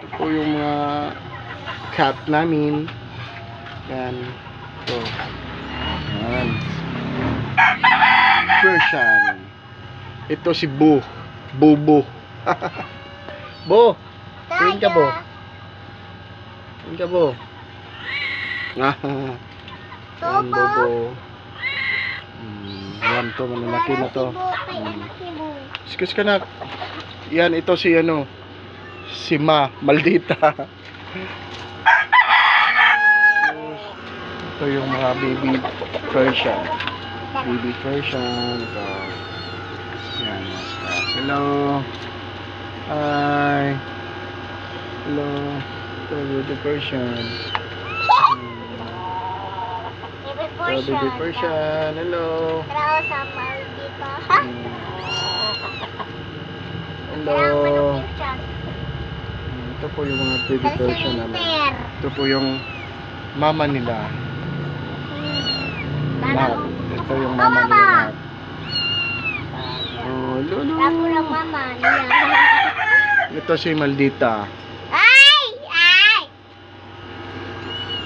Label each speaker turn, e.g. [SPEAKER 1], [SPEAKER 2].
[SPEAKER 1] Ito yung mga cat namin. Yan. Ito. Yan. Persian. Ito si Bo. Bobo. Bo. Tingin ka, Bo. Tingin ka, Bo. Yan, Bobo. Yan to, malalaki na to. Excuse ka na. Yan, ito si ano. Si Maldita. Ito yung mga baby Persian. Baby Persian. Ito. Yan. Hello. Hi. Hello. Ito, baby Persian. Ito, baby Persian. Hello.
[SPEAKER 2] Hello sa Maldita.
[SPEAKER 1] Hello. Ito po yung mga baby Persian namin. Ito po yung mama nila. Lahat. Ito yung mama nila lahat. Oh, lolo.
[SPEAKER 2] Ako lang mama niya.
[SPEAKER 1] Ito si Maldita.